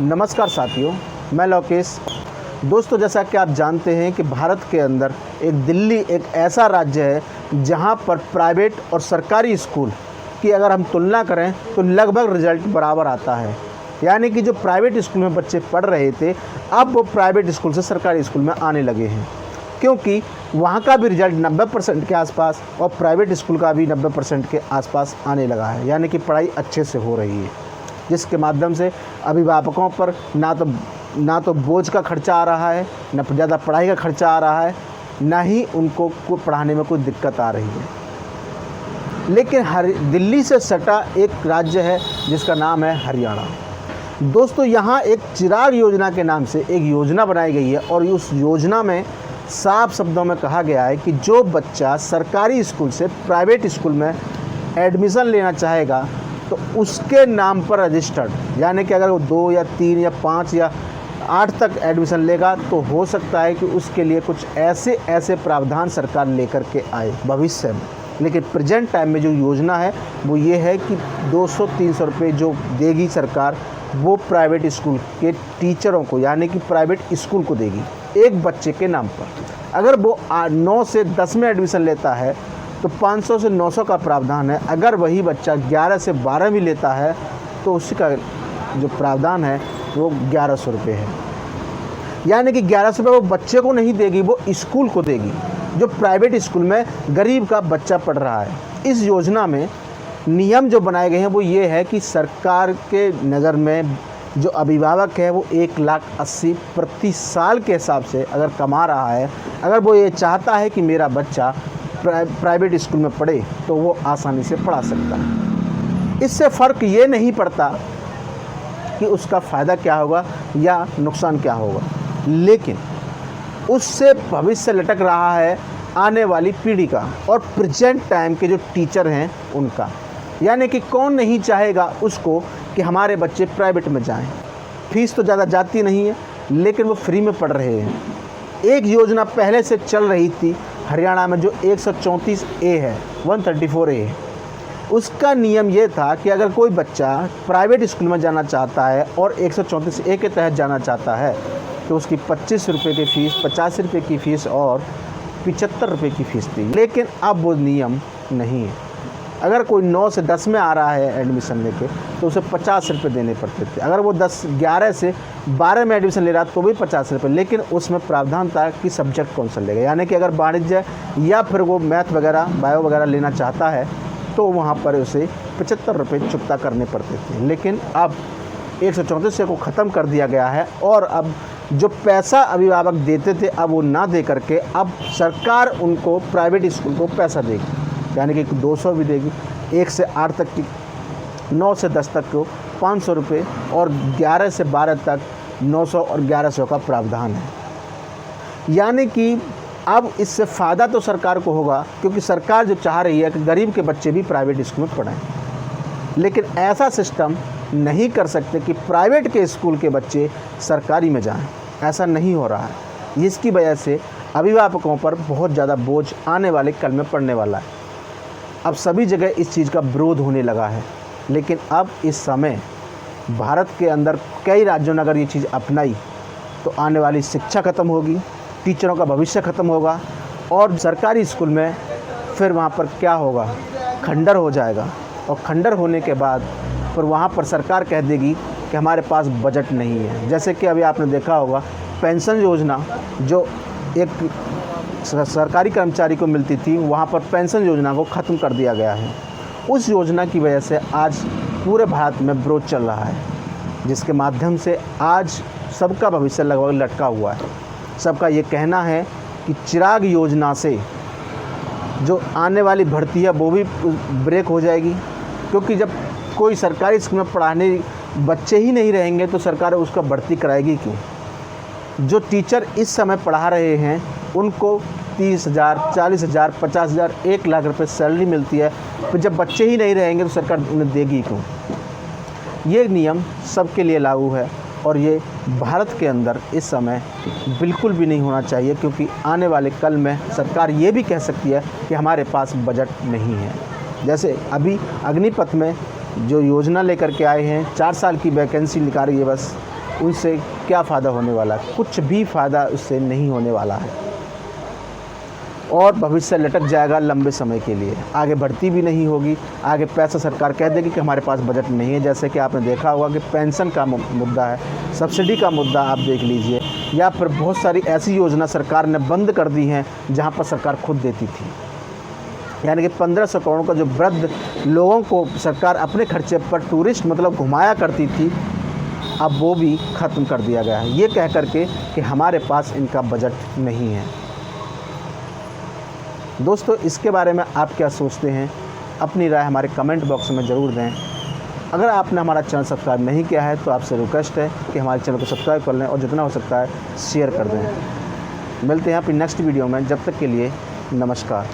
नमस्कार साथियों, मैं लोकेश। दोस्तों, जैसा कि आप जानते हैं कि भारत के अंदर दिल्ली एक ऐसा राज्य है जहां पर प्राइवेट और सरकारी स्कूल की अगर हम तुलना करें तो लगभग रिजल्ट बराबर आता है। यानी कि जो प्राइवेट स्कूल में बच्चे पढ़ रहे थे, अब वो प्राइवेट स्कूल से सरकारी स्कूल में आने लगे हैं, क्योंकि वहाँ का भी रिजल्ट 90% के आसपास और प्राइवेट स्कूल का भी 90% के आसपास आने लगा है। यानी कि पढ़ाई अच्छे से हो रही है, जिसके माध्यम से अभिभावकों पर ना तो बोझ का खर्चा आ रहा है, ना ज़्यादा पढ़ाई का खर्चा आ रहा है, ना ही उनको पढ़ाने में कोई दिक्कत आ रही है। लेकिन दिल्ली से सटा एक राज्य है जिसका नाम है हरियाणा। दोस्तों, यहाँ एक चिराग योजना के नाम से एक योजना बनाई गई है और उस योजना में साफ शब्दों में कहा गया है कि जो बच्चा सरकारी स्कूल से प्राइवेट स्कूल में एडमिशन लेना चाहेगा तो उसके नाम पर रजिस्टर्ड, यानी कि अगर वो 2 या 3 या 5 या 8 तक एडमिशन लेगा तो हो सकता है कि उसके लिए कुछ ऐसे प्रावधान सरकार लेकर के आए भविष्य में। लेकिन प्रेजेंट टाइम में जो योजना है वो ये है कि 200-300 रुपये जो देगी सरकार, वो प्राइवेट स्कूल के टीचरों को, यानी कि प्राइवेट स्कूल को देगी एक बच्चे के नाम पर। अगर वो 9 से 10 में एडमिशन लेता है तो 500 से 900 का प्रावधान है। अगर वही बच्चा 11 से 12 भी लेता है तो उसका जो प्रावधान है वो 1100 रुपये है। यानी कि 1100 रुपये वो बच्चे को नहीं देगी, वो स्कूल को देगी जो प्राइवेट स्कूल में गरीब का बच्चा पढ़ रहा है। इस योजना में नियम जो बनाए गए हैं वो ये है कि सरकार के नज़र में जो अभिभावक है वो 1,80,000 प्रति साल के हिसाब से अगर कमा रहा है, अगर वो ये चाहता है कि मेरा बच्चा प्राइवेट स्कूल में पढ़े तो वो आसानी से पढ़ा सकता है। इससे फ़र्क ये नहीं पड़ता कि उसका फ़ायदा क्या होगा या नुकसान क्या होगा, लेकिन उससे भविष्य लटक रहा है आने वाली पीढ़ी का और प्रेजेंट टाइम के जो टीचर हैं उनका। यानी कि कौन नहीं चाहेगा उसको कि हमारे बच्चे प्राइवेट में जाएं। फीस तो ज़्यादा जाती नहीं है, लेकिन वो फ्री में पढ़ रहे हैं। एक योजना पहले से चल रही थी हरियाणा में जो 134A है, 134A है। उसका नियम ये था कि अगर कोई बच्चा प्राइवेट स्कूल में जाना चाहता है और 134A के तहत जाना चाहता है तो उसकी 25 रुपये की फ़ीस, 50 रुपये की फ़ीस और 75 रुपये की फ़ीस थी। लेकिन अब वो नियम नहीं है। अगर कोई 9 से 10 में आ रहा है एडमिशन लेके तो उसे 50 रुपये देने पड़ते थे। अगर वो 11 से 12 में एडमिशन ले रहा तो भी 50 रुपये, लेकिन उसमें प्रावधान था कि सब्जेक्ट कौन सा लेगा। यानी कि अगर वाणिज्य या फिर वो मैथ वगैरह, बायो वगैरह लेना चाहता है तो वहाँ पर उसे 75 रुपये चुकता करने पड़ते थे। लेकिन अब 134 को ख़त्म कर दिया गया है और अब जो पैसा अभिभावक देते थे अब वो ना दे करके अब सरकार उनको प्राइवेट स्कूल को पैसा देगी। यानी कि 200 भी देगी, 1 से 8 तक की, 9 से 10 तक को 500 रुपये और 11 से 12 तक 900 और 1100 का प्रावधान है। यानी कि अब इससे फ़ायदा तो सरकार को होगा, क्योंकि सरकार जो चाह रही है कि गरीब के बच्चे भी प्राइवेट स्कूल में पढ़ें। लेकिन ऐसा सिस्टम नहीं कर सकते कि प्राइवेट के स्कूल के बच्चे सरकारी में जाएं। ऐसा नहीं हो रहा है। इसकी वजह से अभिभावकों पर बहुत ज़्यादा बोझ आने वाले कल में पड़ने वाला है। अब सभी जगह इस चीज़ का विरोध होने लगा है, लेकिन अब इस समय भारत के अंदर कई राज्यों ने अगर ये चीज़ अपनाई तो आने वाली शिक्षा ख़त्म होगी, टीचरों का भविष्य ख़त्म होगा और सरकारी स्कूल में फिर वहाँ पर क्या होगा, खंडर हो जाएगा। और खंडर होने के बाद फिर वहाँ पर सरकार कह देगी कि हमारे पास बजट नहीं है। जैसे कि अभी आपने देखा होगा पेंशन योजना जो एक सरकारी कर्मचारी को मिलती थी, वहाँ पर पेंशन योजना को ख़त्म कर दिया गया है। उस योजना की वजह से आज पूरे भारत में विरोध चल रहा है, जिसके माध्यम से आज सबका भविष्य लगभग लटका हुआ है। सबका ये कहना है कि चिराग योजना से जो आने वाली भर्ती है वो भी ब्रेक हो जाएगी, क्योंकि जब कोई सरकारी स्कूल में पढ़ाने बच्चे ही नहीं रहेंगे तो सरकार उसका भर्ती कराएगी क्यों। जो टीचर इस समय पढ़ा रहे हैं उनको 30,000, 40,000, 50,000, 1 लाख रुपए सैलरी मिलती है, तो जब बच्चे ही नहीं रहेंगे तो सरकार उन्हें देगी क्यों। ये नियम सबके लिए लागू है और ये भारत के अंदर इस समय बिल्कुल भी नहीं होना चाहिए, क्योंकि आने वाले कल में सरकार ये भी कह सकती है कि हमारे पास बजट नहीं है। जैसे अभी अग्निपथ में जो योजना लेकर के आए हैं, 4 साल की वैकेंसी निकाली है बस, उनसे क्या फ़ायदा होने वाला है? कुछ भी फ़ायदा उससे नहीं होने वाला है और भविष्य लटक जाएगा लंबे समय के लिए। आगे बढ़ती भी नहीं होगी, आगे पैसा सरकार कह देगी कि हमारे पास बजट नहीं है। जैसे कि आपने देखा होगा कि पेंशन का मुद्दा है, सब्सिडी का मुद्दा आप देख लीजिए, या फिर बहुत सारी ऐसी योजना सरकार ने बंद कर दी हैं जहां पर सरकार खुद देती थी। यानी कि 1500 करोड़ का जो वृद्ध लोगों को सरकार अपने खर्चे पर टूरिस्ट मतलब घुमाया करती थी, अब वो भी ख़त्म कर दिया गया है, ये कह करके कि हमारे पास इनका बजट नहीं है। दोस्तों, इसके बारे में आप क्या सोचते हैं? अपनी राय हमारे कमेंट बॉक्स में ज़रूर दें। अगर आपने हमारा चैनल सब्सक्राइब नहीं किया है तो आपसे रिक्वेस्ट है कि हमारे चैनल को सब्सक्राइब कर लें और जितना हो सकता है शेयर कर दें। मिलते हैं अपनी नेक्स्ट वीडियो में, जब तक के लिए नमस्कार।